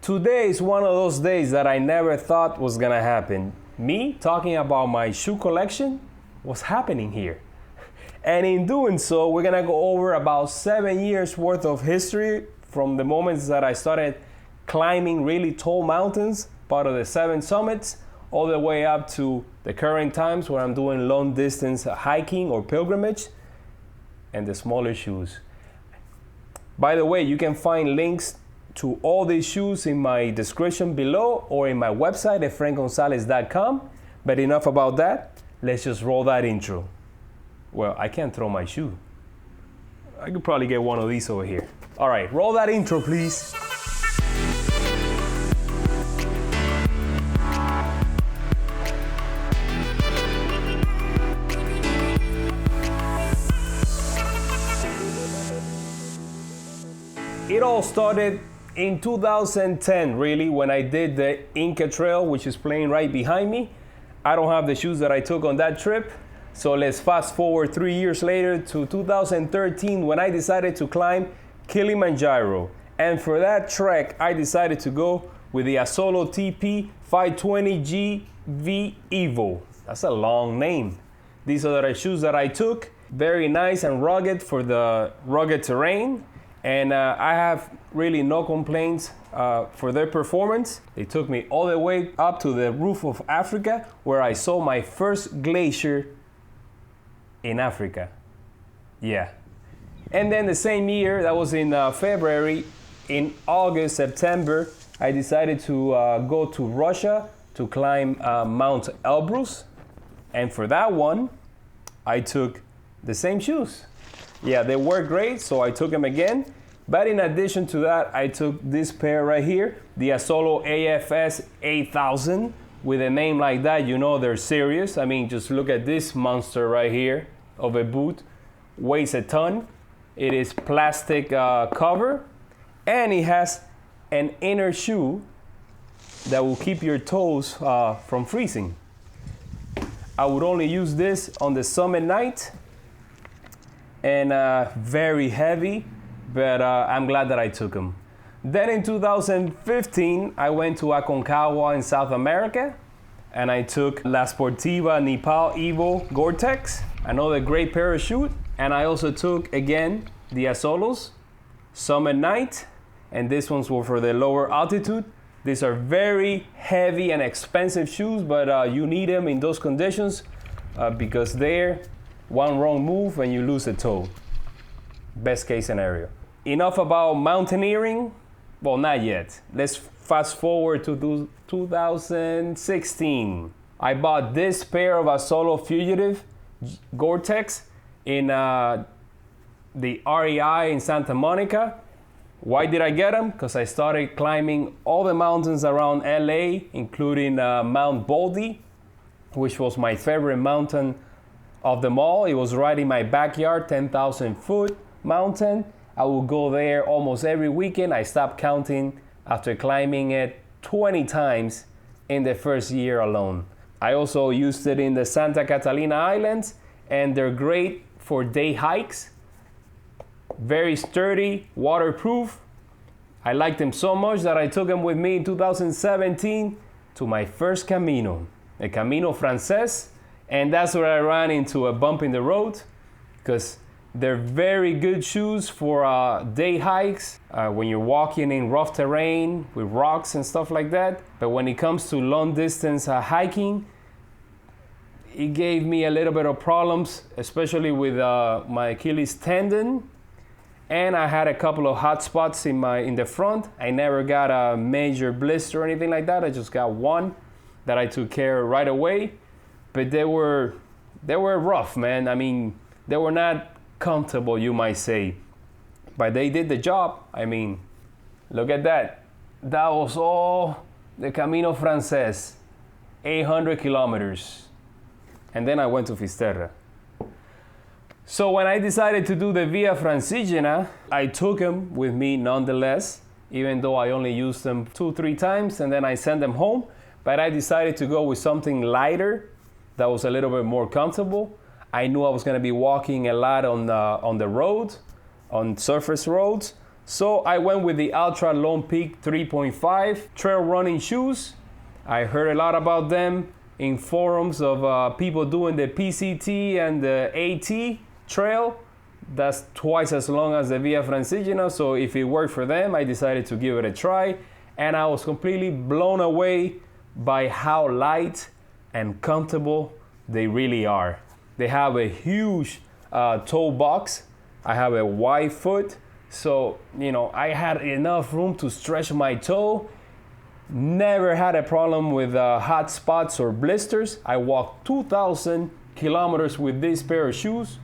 Today is one of those days that I never thought was gonna happen. Me talking about my shoe collection was happening here. And in doing so, we're gonna go over about 7 years worth of history from the moments that I started climbing really tall mountains, part of the 7 summits, all the way up to the current times where I'm doing long distance hiking or pilgrimage and the smaller shoes. By the way, you can find links to all these shoes in my description below or in my website at frankgonzalez.com. But enough about that. Let's just roll that intro. Well, I can't throw my shoe. I could probably get one of these over here. All right, roll that intro, please. It all started in 2010, really, when I did the Inca Trail, which is playing right behind me. I don't have the shoes that I took on that trip, so let's fast forward 3 years later to 2013 when I decided to climb Kilimanjaro. And for that trek, I decided to go with the Isola TP 520G V Evo. That's a long name. These are the shoes that I took. Very nice and rugged for the rugged terrain. And I have really no complaints for their performance. They took me all the way up to the roof of Africa, where I saw my first glacier in Africa. Yeah. And then the same year, that was in February, in August, September, I decided to go to Russia to climb Mount Elbrus. And for that one, I took the same shoes. Yeah, they work great, so I took them again. But in addition to that, I took this pair right here, the Isola AFS 8000. With a name like that, you know they're serious. I mean, just look at this monster right here of a boot. Weighs a ton. It is plastic cover, and it has an inner shoe that will keep your toes from freezing. I would only use this on the summit night, and very heavy, but I'm glad that I took them. Then in 2015, I went to Aconcagua in South America, and I took La Sportiva Nepal Evo Gore-Tex, another great parachute, and I also took, again, the Isolas Summit Night, and these ones were for the lower altitude. These are very heavy and expensive shoes, but you need them in those conditions because they're one wrong move and you lose a toe. Best case scenario. Enough about mountaineering. Well, not yet. Let's fast forward to 2016. I bought this pair of Isola Fugitive Gore-Tex in the REI in Santa Monica. Why did I get them? Because I started climbing all the mountains around LA, including Mount Baldy, which was my favorite mountain of them all. It was right in my backyard, 10,000 foot mountain. I would go there almost every weekend. I stopped counting after climbing it 20 times in the first year alone. I also used it in the Santa Catalina Islands, and they're great for day hikes. Very sturdy, waterproof. I liked them so much that I took them with me in 2017 to my first Camino, a Camino Frances, and that's where I ran into a bump in the road, because they're very good shoes for day hikes, when you're walking in rough terrain with rocks and stuff like that. But when it comes to long distance hiking, it gave me a little bit of problems, especially with my Achilles tendon. And I had a couple of hot spots in the front. I never got a major blister or anything like that. I just got one that I took care of right away. But they were rough, man. I mean, they were not comfortable, you might say. But they did the job. I mean, look at that. That was all the Camino Frances, 800 kilometers. And then I went to Fisterra. So when I decided to do the Via Francigena, I took them with me nonetheless, even though I only used them 2-3 times and then I sent them home. But I decided to go with something lighter that was a little bit more comfortable. I knew I was going to be walking a lot on the road, on surface roads. So I went with the Ultra Lone Peak 3.5 trail running shoes. I heard a lot about them in forums of people doing the PCT and the AT trail. That's twice as long as the Via Francigena, so if it worked for them, I decided to give it a try, and I was completely blown away by how light and comfortable they really are. They have a huge toe box. I have a wide foot, so I had enough room to stretch my toe. Never had a problem with hot spots or blisters. I walked 2,000 kilometers with this pair of shoes.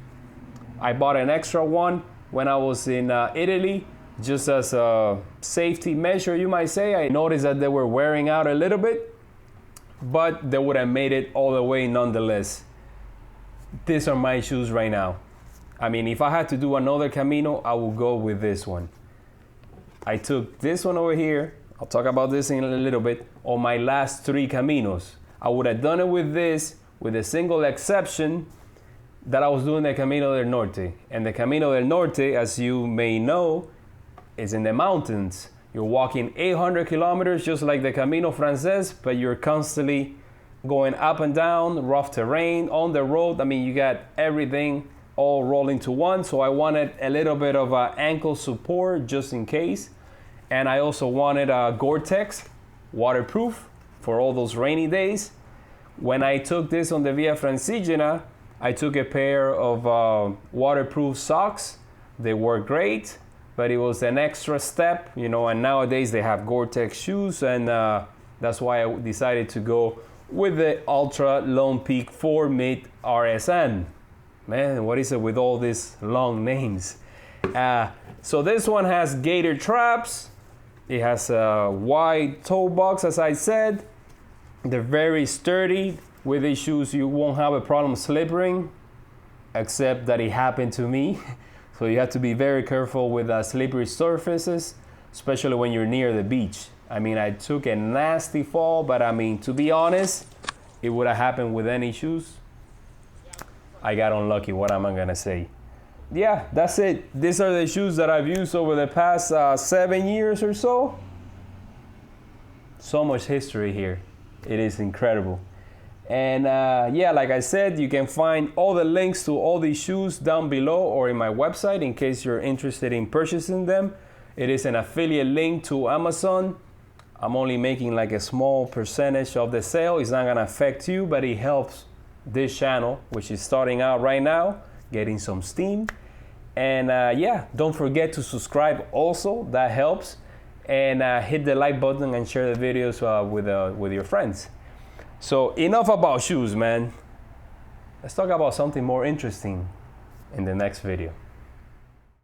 I bought an extra one when I was in Italy, just as a safety measure, you might say. I noticed that they were wearing out a little bit, but they would have made it all the way nonetheless. These are my shoes right now. I mean, if I had to do another Camino, I would go with this one. I took this one over here. I'll talk about this in a little bit. On my last 3 Caminos, I would have done it with this, with a single exception, that I was doing the Camino del Norte. And the Camino del Norte, as you may know, is in the mountains. You're walking 800 kilometers just like the Camino Frances, but you're constantly going up and down, rough terrain, on the road. I mean, you got everything all rolling to one. So I wanted a little bit of ankle support just in case. And I also wanted a Gore-Tex, waterproof for all those rainy days. When I took this on the Via Francigena, I took a pair of waterproof socks. They work great, but it was an extra step, and nowadays they have Gore-Tex shoes, and that's why I decided to go with the Ultra Lone Peak 4 Mid RSN. Man, what is it with all these long names? So this one has gator traps. It has a wide toe box, as I said. They're very sturdy. With these shoes, you won't have a problem slipping, except that it happened to me. So you have to be very careful with slippery surfaces, especially when you're near the beach. I mean, I took a nasty fall, but I mean, to be honest, it would have happened with any shoes. I got unlucky, what am I gonna say? Yeah, that's it. These are the shoes that I've used over the past 7 years or so. So much history here. It is incredible. And yeah, like I said, you can find all the links to all these shoes down below or in my website in case you're interested in purchasing them. It is an affiliate link to Amazon. I'm only making like a small percentage of the sale. It's not gonna affect you, but it helps this channel, which is starting out right now, getting some steam. And yeah, don't forget to subscribe also, that helps. And hit the like button and share the videos with your friends. So enough about shoes, man. Let's talk about something more interesting in the next video.